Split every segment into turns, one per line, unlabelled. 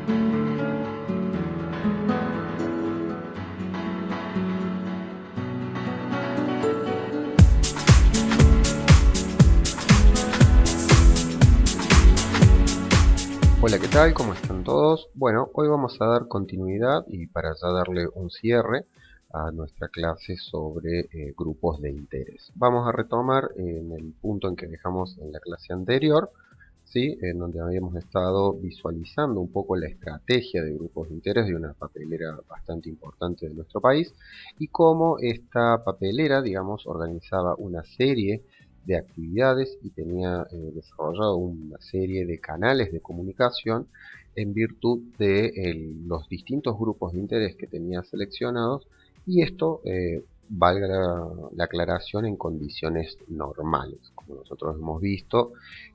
Hola, ¿qué tal? ¿Cómo están todos? Bueno, hoy vamos a dar continuidad y para ya darle un cierre a nuestra clase sobre grupos de interés. Vamos a retomar en el punto en que dejamos en la clase anterior, ¿sí? En donde habíamos estado visualizando un poco la estrategia de grupos de interés de una papelera bastante importante de nuestro país y cómo esta papelera, digamos, organizaba una serie de actividades y tenía desarrollado una serie de canales de comunicación en virtud de los distintos grupos de interés que tenía seleccionados, y esto, valga la aclaración, en condiciones normales. Como nosotros hemos visto,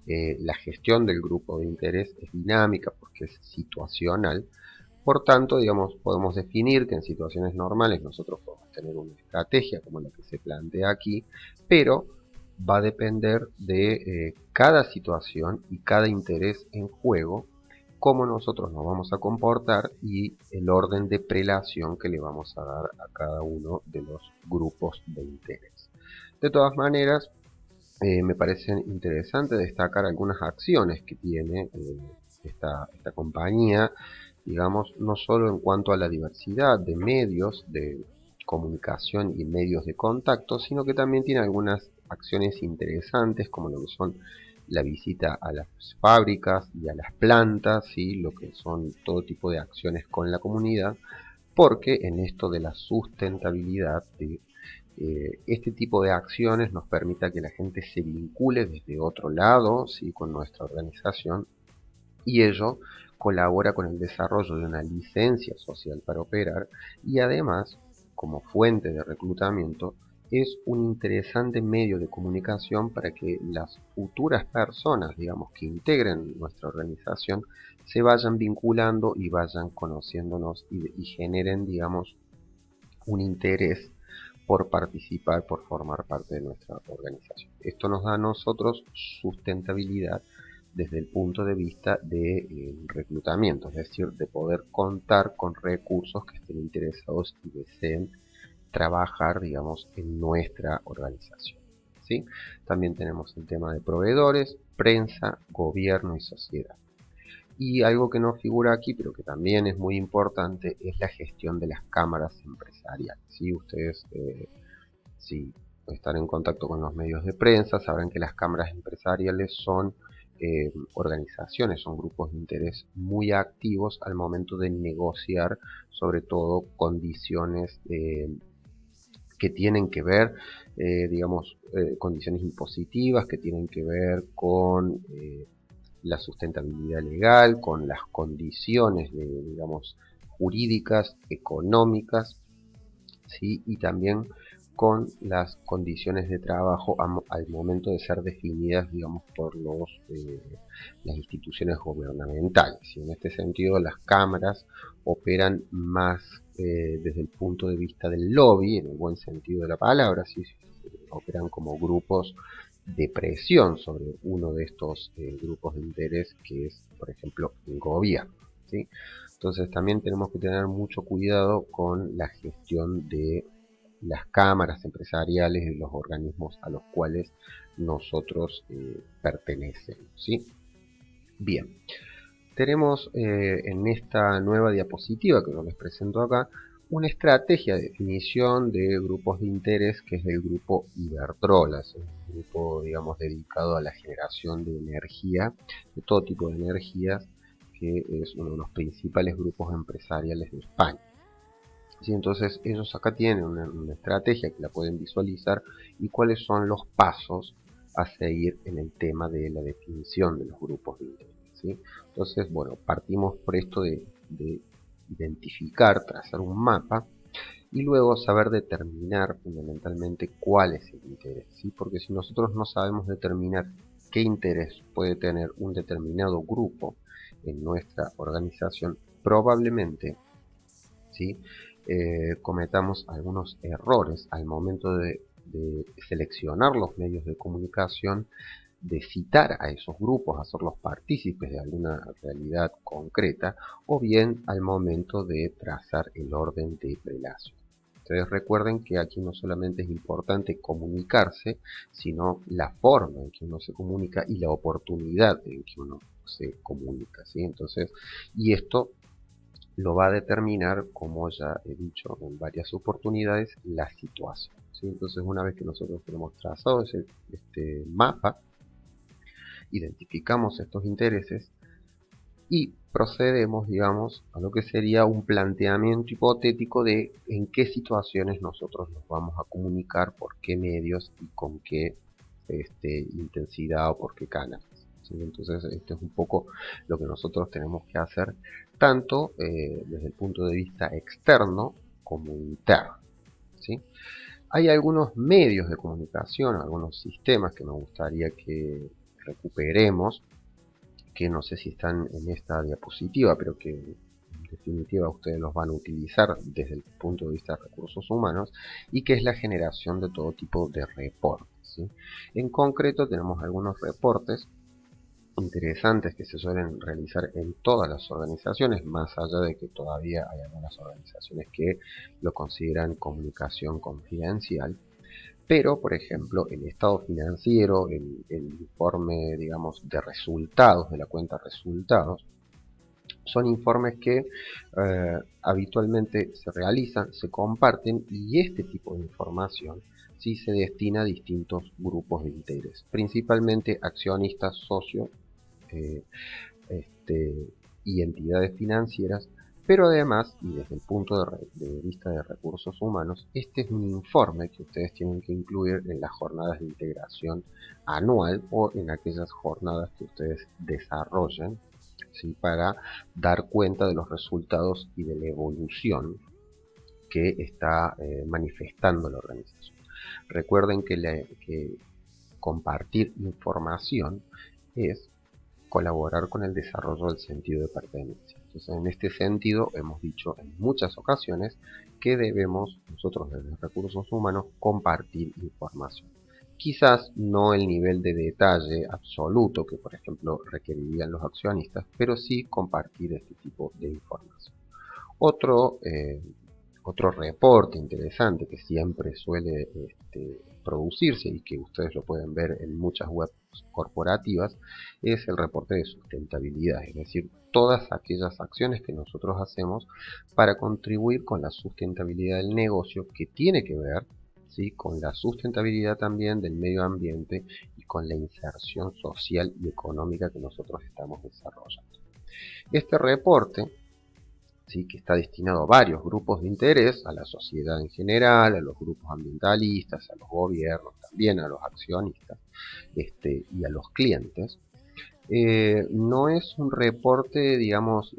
la gestión del grupo de interés es dinámica porque es situacional. Por tanto, digamos, podemos definir que en situaciones normales nosotros podemos tener una estrategia como la que se plantea aquí, pero va a depender de cada situación y cada interés en juego, cómo nosotros nos vamos a comportar y el orden de prelación que le vamos a dar a cada uno de los grupos de interés. De todas maneras, me parece interesante destacar algunas acciones que tiene esta compañía, digamos, no solo en cuanto a la diversidad de medios de comunicación y medios de contacto, sino que también tiene algunas acciones interesantes como lo que son la visita a las fábricas y a las plantas, y lo que son todo tipo de acciones con la comunidad, porque en esto de la sustentabilidad de este tipo de acciones nos permita que la gente se vincule desde otro lado, ¿sí?, con nuestra organización, y ello colabora con el desarrollo de una licencia social para operar, y además, como fuente de reclutamiento, es un interesante medio de comunicación para que las futuras personas, digamos, que integren nuestra organización se vayan vinculando y vayan conociéndonos y generen, digamos, un interés por participar, por formar parte de nuestra organización. Esto nos da a nosotros sustentabilidad desde el punto de vista de reclutamiento, es decir, de poder contar con recursos que estén interesados y deseen trabajar, digamos, en nuestra organización, ¿sí? También tenemos el tema de proveedores, prensa, gobierno y sociedad. Y algo que no figura aquí, pero que también es muy importante, es la gestión de las cámaras empresariales. ¿Sí? Ustedes, si están en contacto con los medios de prensa, sabrán que las cámaras empresariales son organizaciones, son grupos de interés muy activos al momento de negociar, sobre todo, condiciones que tienen que ver, digamos, condiciones impositivas, que tienen que ver con la sustentabilidad legal, con las condiciones digamos, jurídicas, económicas, ¿sí?, y también con las condiciones de trabajo al momento de ser definidas, digamos, por las instituciones gubernamentales. Y en este sentido, las cámaras operan más desde el punto de vista del lobby, en el buen sentido de la palabra, ¿sí? Operan como grupos de presión sobre uno de estos grupos de interés, que es, por ejemplo, el gobierno, ¿sí? Entonces también tenemos que tener mucho cuidado con la gestión de las cámaras empresariales y los organismos a los cuales nosotros pertenecemos, ¿sí? Bien, tenemos en esta nueva diapositiva que yo les presento acá una estrategia de definición de grupos de interés, que es el grupo Iberdrola, es un grupo, digamos, dedicado a la generación de energía, de todo tipo de energías, que es uno de los principales grupos empresariales de España. ¿Sí? Entonces ellos acá tienen una estrategia que la pueden visualizar y cuáles son los pasos a seguir en el tema de la definición de los grupos de interés, ¿sí? Entonces, bueno, partimos por esto de identificar, trazar un mapa y luego saber determinar fundamentalmente cuál es el interés, ¿sí? Porque si nosotros no sabemos determinar qué interés puede tener un determinado grupo en nuestra organización, probablemente, ¿sí?, cometamos algunos errores al momento de seleccionar los medios de comunicación de citar a esos grupos, hacerlos partícipes de alguna realidad concreta, o bien al momento de trazar el orden de prelación. Ustedes recuerden que aquí no solamente es importante comunicarse, sino la forma en que uno se comunica y la oportunidad en que uno se comunica, ¿sí? Entonces, y esto lo va a determinar, como ya he dicho en varias oportunidades, la situación, ¿sí? Entonces, una vez que nosotros tenemos trazado este mapa, identificamos estos intereses y procedemos, digamos, a lo que sería un planteamiento hipotético de en qué situaciones nosotros nos vamos a comunicar, por qué medios y con qué intensidad o por qué canales, ¿sí? Entonces, este es un poco lo que nosotros tenemos que hacer, tanto desde el punto de vista externo como interno, ¿sí? Hay algunos medios de comunicación, algunos sistemas que me gustaría que recuperemos, que no sé si están en esta diapositiva, pero que en definitiva ustedes los van a utilizar desde el punto de vista de recursos humanos, y que es la generación de todo tipo de reportes, ¿sí? En concreto tenemos algunos reportes interesantes que se suelen realizar en todas las organizaciones, más allá de que todavía hay algunas organizaciones que lo consideran comunicación confidencial. Pero, por ejemplo, el estado financiero, el informe, digamos, de resultados, de la cuenta resultados, son informes que habitualmente se realizan, se comparten, y este tipo de información sí se destina a distintos grupos de interés, principalmente accionistas, socios eh, y entidades financieras. Pero además, y desde el punto de vista de recursos humanos, este es un informe que ustedes tienen que incluir en las jornadas de integración anual o en aquellas jornadas que ustedes desarrollen, ¿sí? Para dar cuenta de los resultados y de la evolución que está manifestando la organización. Recuerden que compartir información es colaborar con el desarrollo del sentido de pertenencia. Entonces, en este sentido, hemos dicho en muchas ocasiones que debemos nosotros desde recursos humanos compartir información. Quizás no el nivel de detalle absoluto que, por ejemplo, requerirían los accionistas, pero sí compartir este tipo de información. Otro, otro reporte interesante que siempre suele producirse y que ustedes lo pueden ver en muchas webs corporativas es el reporte de sustentabilidad, es decir, todas aquellas acciones que nosotros hacemos para contribuir con la sustentabilidad del negocio, que tiene que ver, ¿sí?, con la sustentabilidad también del medio ambiente y con la inserción social y económica que nosotros estamos desarrollando. Este reporte, ¿sí?, que está destinado a varios grupos de interés, a la sociedad en general, a los grupos ambientalistas, a los gobiernos, también a los accionistas y a los clientes. No es un reporte, digamos,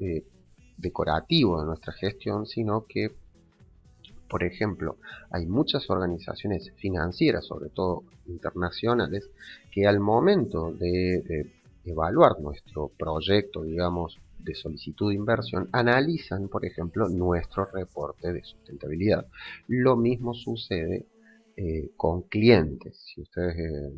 decorativo de nuestra gestión, sino que, por ejemplo, hay muchas organizaciones financieras, sobre todo internacionales, que al momento de evaluar nuestro proyecto, digamos, de solicitud de inversión, analizan, por ejemplo, nuestro reporte de sustentabilidad. Lo mismo sucede con clientes. Si ustedes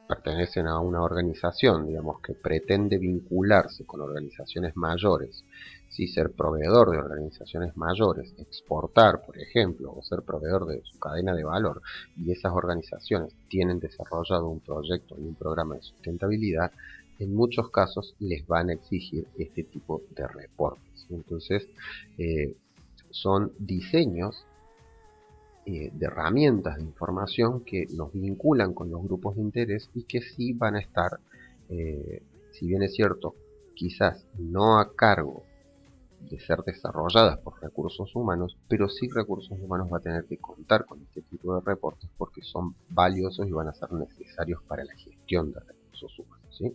pertenecen a una organización, digamos, que pretende vincularse con organizaciones mayores, si ser proveedor de organizaciones mayores, exportar, por ejemplo, o ser proveedor de su cadena de valor, y esas organizaciones tienen desarrollado un proyecto y un programa de sustentabilidad, en muchos casos les van a exigir este tipo de reportes. Entonces, son diseños de herramientas de información que nos vinculan con los grupos de interés y que sí van a estar, si bien es cierto, quizás no a cargo de ser desarrolladas por recursos humanos, pero sí recursos humanos va a tener que contar con este tipo de reportes porque son valiosos y van a ser necesarios para la gestión de recursos humanos, ¿sí?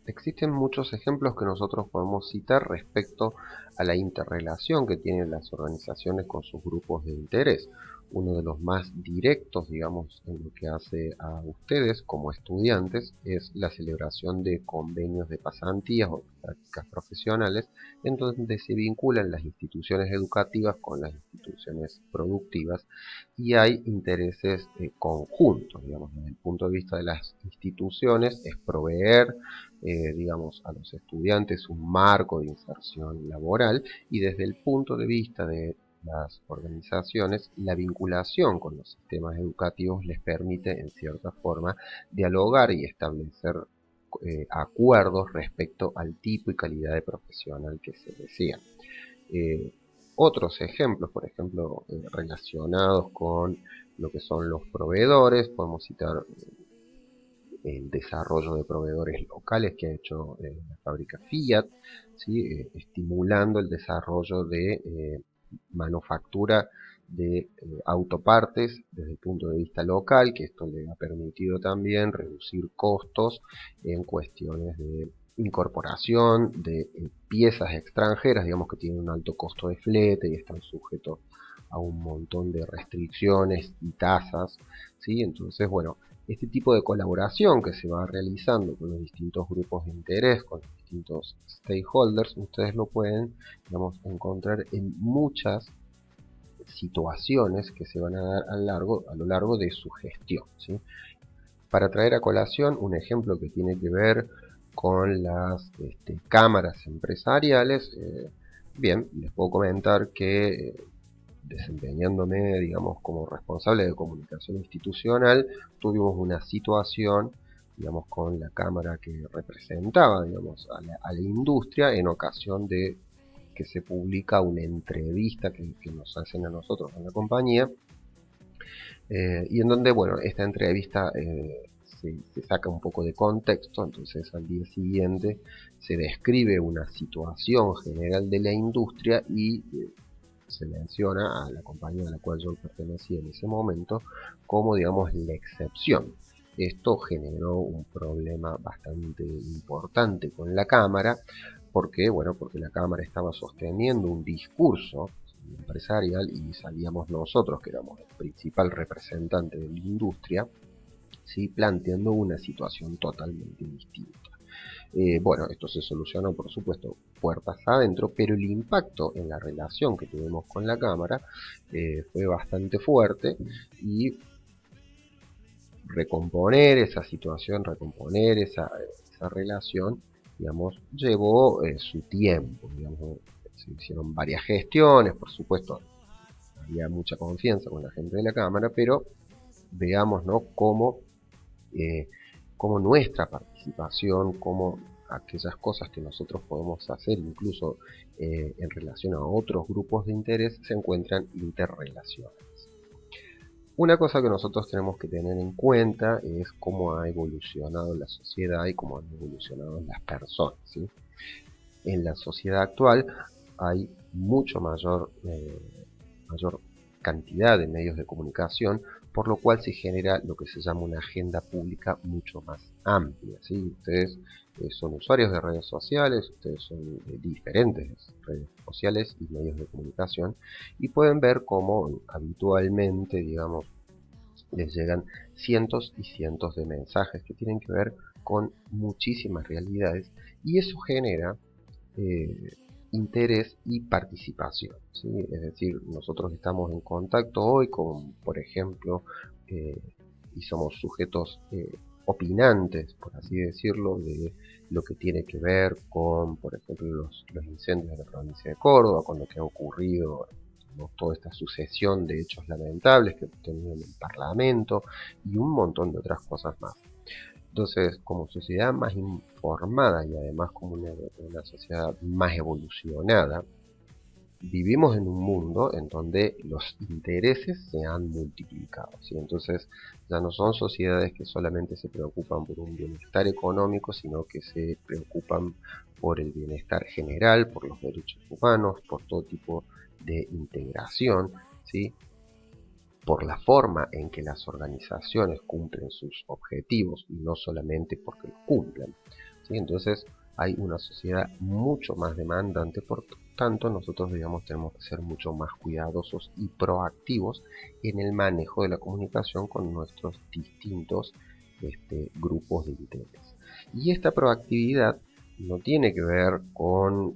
Existen muchos ejemplos que nosotros podemos citar respecto a la interrelación que tienen las organizaciones con sus grupos de interés. uno de los más directos, digamos, en lo que hace a ustedes como estudiantes es la celebración de convenios de pasantías o prácticas profesionales, en donde se vinculan las instituciones educativas con las instituciones productivas y hay intereses conjuntos, digamos, desde el punto de vista de las instituciones es proveer, digamos, a los estudiantes un marco de inserción laboral, y desde el punto de vista de las organizaciones, la vinculación con los sistemas educativos les permite, en cierta forma, dialogar y establecer acuerdos respecto al tipo y calidad de profesional que se desea. Eh, Otros ejemplos, por ejemplo, relacionados con lo que son los proveedores, podemos citar el desarrollo de proveedores locales que ha hecho la fábrica Fiat, ¿sí? Estimulando el desarrollo de manufactura de autopartes desde el punto de vista local, que esto le ha permitido también reducir costos en cuestiones de incorporación de piezas extranjeras, digamos que tienen un alto costo de flete y están sujetos a un montón de restricciones y tasas, ¿sí? Entonces, bueno, este tipo de colaboración que se va realizando con los distintos grupos de interés, con los distintos stakeholders, ustedes lo pueden, digamos, encontrar en muchas situaciones que se van a dar a lo largo de su gestión, ¿sí? Para traer a colación un ejemplo que tiene que ver con las cámaras empresariales, bien, les puedo comentar que desempeñándome, digamos, como responsable de comunicación institucional, tuvimos una situación, digamos, con la cámara que representaba, digamos, a la industria en ocasión de que se publica una entrevista que nos hacen a nosotros en la compañía, y en donde, bueno, esta entrevista se saca un poco de contexto, entonces al día siguiente se describe una situación general de la industria y se menciona a la compañía a la cual yo pertenecía en ese momento como, digamos, la excepción. Esto generó un problema bastante importante con la Cámara. ¿Por qué? Bueno, porque la Cámara estaba sosteniendo un discurso empresarial y salíamos nosotros, que éramos el principal representante de la industria, ¿sí? Planteando una situación totalmente distinta. Bueno, esto se solucionó, por supuesto, puertas adentro, pero el impacto en la relación que tuvimos con la Cámara fue bastante fuerte, y recomponer esa situación, recomponer esa relación, digamos, llevó su tiempo, digamos, se hicieron varias gestiones, por supuesto, había mucha confianza con la gente de la Cámara, pero veamos, ¿no?, eh, cómo nuestra participación, cómo aquellas cosas que nosotros podemos hacer, incluso en relación a otros grupos de interés, se encuentran interrelacionadas. Una cosa que nosotros tenemos que tener en cuenta es cómo ha evolucionado la sociedad y cómo han evolucionado las personas, ¿sí? En la sociedad actual hay mayor cantidad de medios de comunicación, por lo cual se genera lo que se llama una agenda pública mucho más amplia, ¿sí? Ustedes son usuarios de redes sociales, ustedes son diferentes redes sociales y medios de comunicación, y pueden ver cómo habitualmente, digamos, les llegan cientos y cientos de mensajes que tienen que ver con muchísimas realidades, y eso genera eh, interés y participación, ¿sí? Es decir, nosotros estamos en contacto hoy con, por ejemplo, eh, y somos sujetos opinantes, por así decirlo, de lo que tiene que ver con, por ejemplo, los incendios de la provincia de Córdoba, con lo que ha ocurrido, ¿no?, toda esta sucesión de hechos lamentables que hemos tenido en el Parlamento y un montón de otras cosas más. Entonces, como sociedad más informada y además como una sociedad más evolucionada, vivimos en un mundo en donde los intereses se han multiplicado, ¿sí? Entonces, ya no son sociedades que solamente se preocupan por un bienestar económico, sino que se preocupan por el bienestar general, por los derechos humanos, por todo tipo de integración, ¿sí?, por la forma en que las organizaciones cumplen sus objetivos y no solamente porque los cumplan, ¿sí? Entonces, hay una sociedad mucho más demandante, por tanto nosotros, digamos, tenemos que ser mucho más cuidadosos y proactivos en el manejo de la comunicación con nuestros distintos grupos de interés. Y esta proactividad no tiene que ver con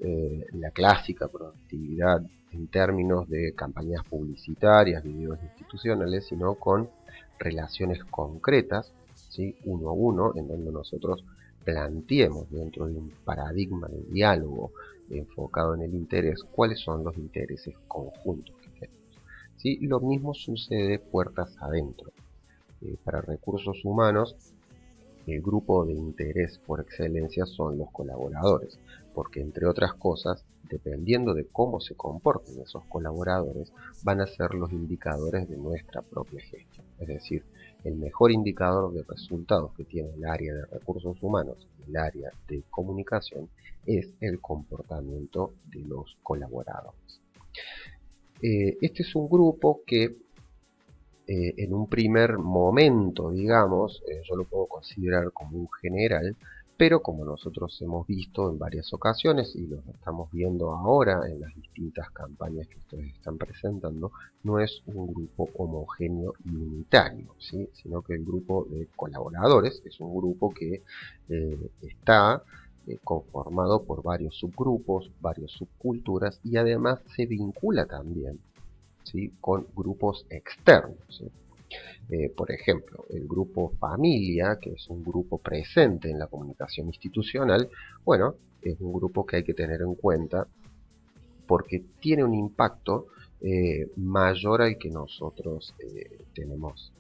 la clásica proactividad en términos de campañas publicitarias, videos institucionales, sino con relaciones concretas, ¿sí? Uno a uno, en donde nosotros planteemos dentro de un paradigma de diálogo enfocado en el interés, cuáles son los intereses conjuntos que tenemos, ¿sí? Lo mismo sucede puertas adentro. Para recursos humanos, el grupo de interés por excelencia son los colaboradores, porque entre otras cosas, dependiendo de cómo se comporten esos colaboradores, van a ser los indicadores de nuestra propia gestión. Es decir, el mejor indicador de resultados que tiene el área de recursos humanos y el área de comunicación es el comportamiento de los colaboradores. Este es un grupo que en un primer momento, digamos, yo lo puedo considerar como un general, pero como nosotros hemos visto en varias ocasiones y lo estamos viendo ahora en las distintas campañas que ustedes están presentando, no es un grupo homogéneo y unitario, ¿sí? Sino que el grupo de colaboradores es un grupo que está conformado por varios subgrupos, varias subculturas y además se vincula también, ¿sí?, con grupos externos, ¿sí? Por ejemplo, el grupo familia, que es un grupo presente en la comunicación institucional, bueno, es un grupo que hay que tener en cuenta porque tiene un impacto mayor al que nosotros tenemos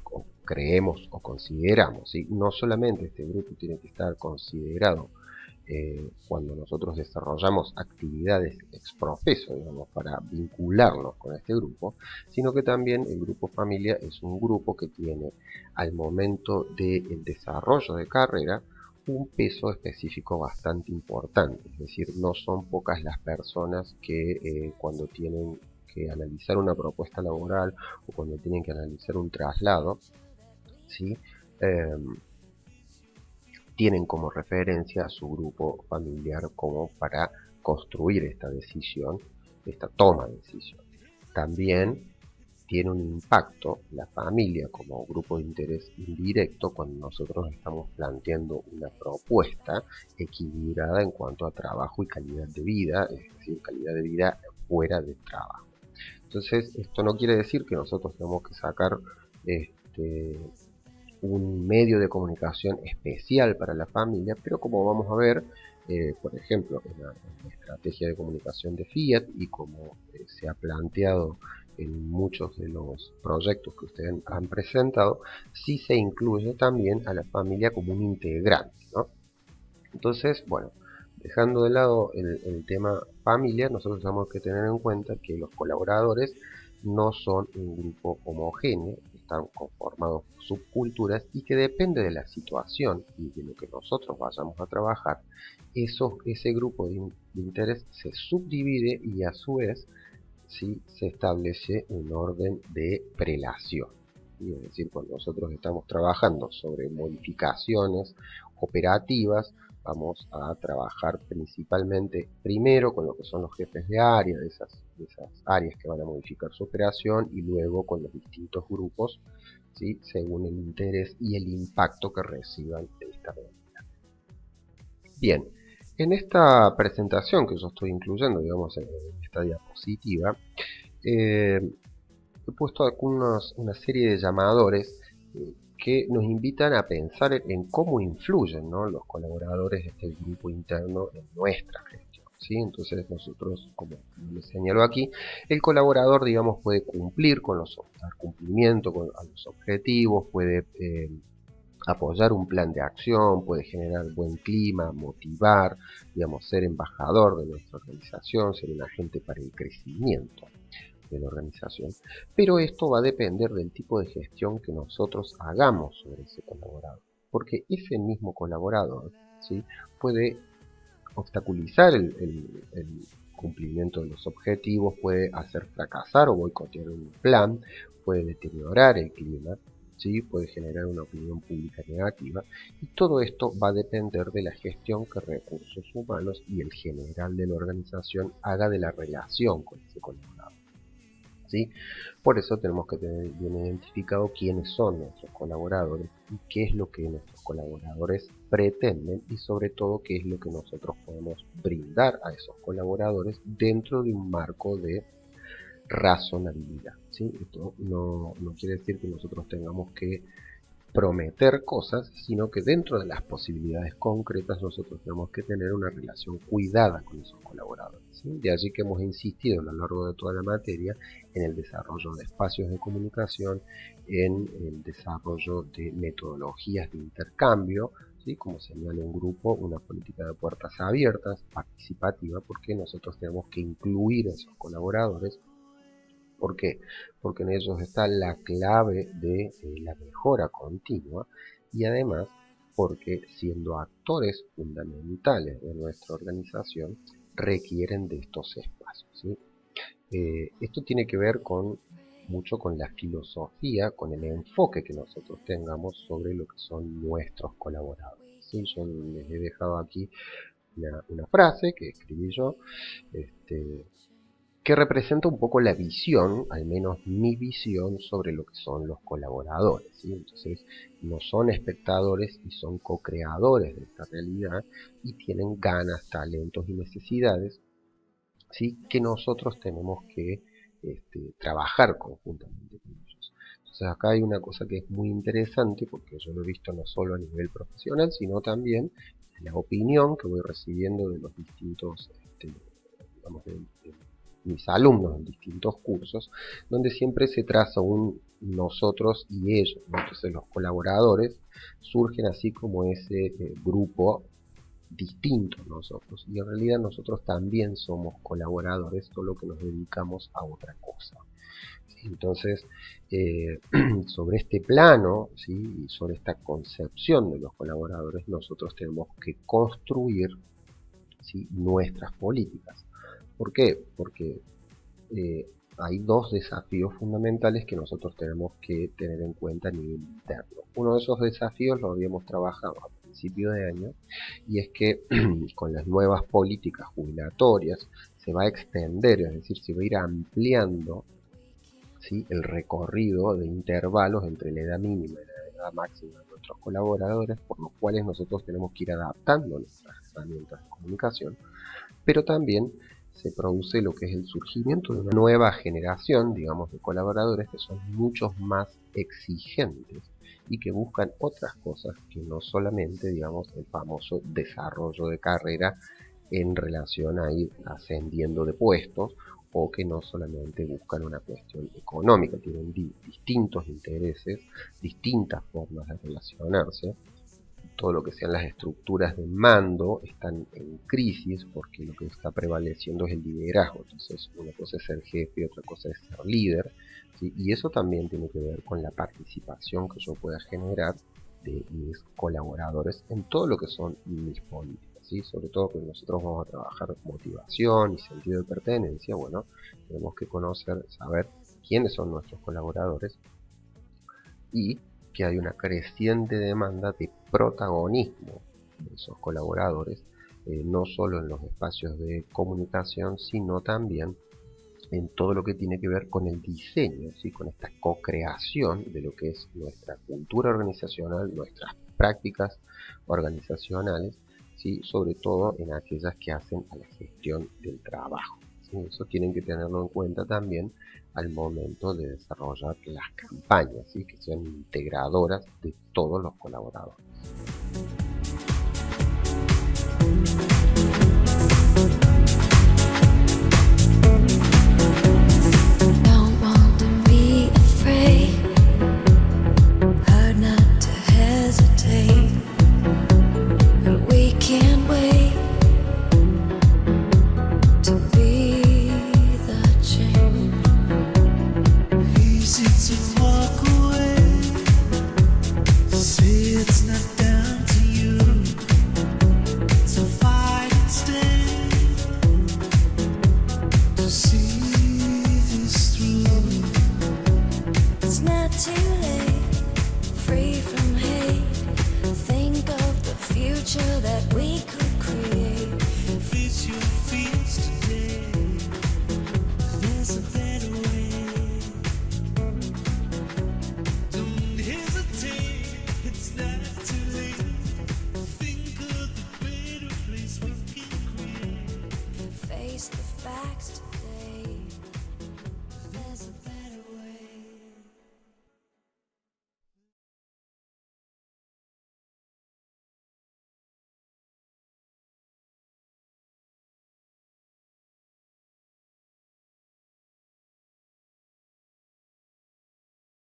o creemos o consideramos, ¿sí? No solamente este grupo tiene que estar considerado cuando nosotros desarrollamos actividades exprofeso, digamos, para vincularnos con este grupo, sino que también el grupo familia es un grupo que tiene al momento del desarrollo de carrera un peso específico bastante importante. Es decir, no son pocas las personas que cuando tienen que analizar una propuesta laboral o cuando tienen que analizar un traslado, ¿sí?, Eh, tienen como referencia a su grupo familiar como para construir esta decisión, esta toma de decisión. También tiene un impacto la familia como grupo de interés indirecto cuando nosotros estamos planteando una propuesta equilibrada en cuanto a trabajo y calidad de vida, es decir, calidad de vida fuera del trabajo. Entonces, esto no quiere decir que nosotros tenemos que sacar este, un medio de comunicación especial para la familia, pero como vamos a ver, por ejemplo, en la estrategia de comunicación de Fiat y como se ha planteado en muchos de los proyectos que ustedes han presentado, sí se incluye también a la familia como un integrante, ¿no? Entonces, bueno, dejando de lado el tema familia, nosotros tenemos que tener en cuenta que los colaboradores no son un grupo homogéneo, están conformados por subculturas y que depende de la situación y de lo que nosotros vayamos a trabajar, ese grupo de interés se subdivide y a su vez, ¿sí?, se establece un orden de prelación. Es decir, cuando nosotros estamos trabajando sobre modificaciones operativas, vamos a trabajar principalmente primero con lo que son los jefes de área, de esas áreas que van a modificar su operación, y luego con los distintos grupos, ¿sí?, según el interés y el impacto que reciban de esta medida. Bien, en esta presentación que yo estoy incluyendo, digamos, en esta diapositiva, he puesto una serie de llamadores que nos invitan a pensar en cómo influyen, ¿no?, los colaboradores de este grupo interno en nuestra gestión, ¿sí? Entonces nosotros, como les señalo aquí, el colaborador, digamos, puede cumplir con dar cumplimiento a los objetivos, puede apoyar un plan de acción, puede generar buen clima, motivar, digamos, ser embajador de nuestra organización, ser un agente para el crecimiento de la organización, pero esto va a depender del tipo de gestión que nosotros hagamos sobre ese colaborador, porque ese mismo colaborador, ¿sí?, puede obstaculizar el cumplimiento de los objetivos, puede hacer fracasar o boicotear un plan, puede deteriorar el clima, ¿sí? Puede generar una opinión pública negativa, y todo esto va a depender de la gestión que recursos humanos y el general de la organización haga de la relación con ese colaborador, ¿sí? Por eso tenemos que tener bien identificado quiénes son nuestros colaboradores y qué es lo que nuestros colaboradores pretenden, y sobre todo qué es lo que nosotros podemos brindar a esos colaboradores dentro de un marco de razonabilidad, ¿sí? Esto no quiere decir que nosotros tengamos que prometer cosas, sino que dentro de las posibilidades concretas nosotros tenemos que tener una relación cuidada con esos colaboradores, ¿sí? De allí que hemos insistido a lo largo de toda la materia en el desarrollo de espacios de comunicación, en el desarrollo de metodologías de intercambio, ¿sí? Como señala un grupo, una política de puertas abiertas, participativa, porque nosotros tenemos que incluir a esos colaboradores. ¿Por qué? Porque en ellos está la clave de la mejora continua, y además porque, siendo actores fundamentales de nuestra organización, requieren de estos espacios, ¿sí? Esto tiene que ver mucho con la filosofía, con el enfoque que nosotros tengamos sobre lo que son nuestros colaboradores, ¿sí? Yo les he dejado aquí una frase que escribí yo, este, que representa un poco la visión, al menos mi visión, sobre lo que son los colaboradores, ¿sí? Entonces, no son espectadores y son co-creadores de esta realidad, y tienen ganas, talentos y necesidades, ¿sí? Que nosotros tenemos que trabajar conjuntamente con ellos. Entonces, acá hay una cosa que es muy interesante, porque yo lo he visto no solo a nivel profesional, sino también en la opinión que voy recibiendo de los distintos, digamos, de mis alumnos en distintos cursos, donde siempre se traza un nosotros y ellos, ¿no? Entonces los colaboradores surgen así como ese grupo distinto a nosotros, y en realidad nosotros también somos colaboradores, solo que nos dedicamos a otra cosa. Entonces, sobre este plano, ¿sí? Y sobre esta concepción de los colaboradores, nosotros tenemos que construir, ¿sí? Nuestras políticas. ¿Por qué? Porque hay dos desafíos fundamentales que nosotros tenemos que tener en cuenta a nivel interno. Uno de esos desafíos lo habíamos trabajado a principio de año, y es que con las nuevas políticas jubilatorias se va a extender, es decir, se va a ir ampliando, ¿sí? El recorrido de intervalos entre la edad mínima y la edad máxima de nuestros colaboradores, por los cuales nosotros tenemos que ir adaptando nuestras herramientas de comunicación, pero también se produce lo que es el surgimiento de una nueva generación, digamos, de colaboradores que son muchos más exigentes y que buscan otras cosas que no solamente, digamos, el famoso desarrollo de carrera en relación a ir ascendiendo de puestos, o que no solamente buscan una cuestión económica, tienen distintos intereses, distintas formas de relacionarse. Todo lo que sean las estructuras de mando están en crisis, porque lo que está prevaleciendo es el liderazgo. Entonces, una cosa es ser jefe y otra cosa es ser líder, ¿sí? Y eso también tiene que ver con la participación que yo pueda generar de mis colaboradores en todo lo que son mis políticas, ¿sí? Sobre todo que nosotros vamos a trabajar motivación y sentido de pertenencia. Bueno, tenemos que conocer, saber quiénes son nuestros colaboradores, y que hay una creciente demanda de protagonismo de esos colaboradores, no solo en los espacios de comunicación, sino también en todo lo que tiene que ver con el diseño, ¿sí? Con esta co-creación de lo que es nuestra cultura organizacional, nuestras prácticas organizacionales, ¿sí? Sobre todo en aquellas que hacen a la gestión del trabajo, ¿sí? Eso tienen que tenerlo en cuenta también al momento de desarrollar las campañas, ¿sí? Que sean integradoras de todos los colaboradores.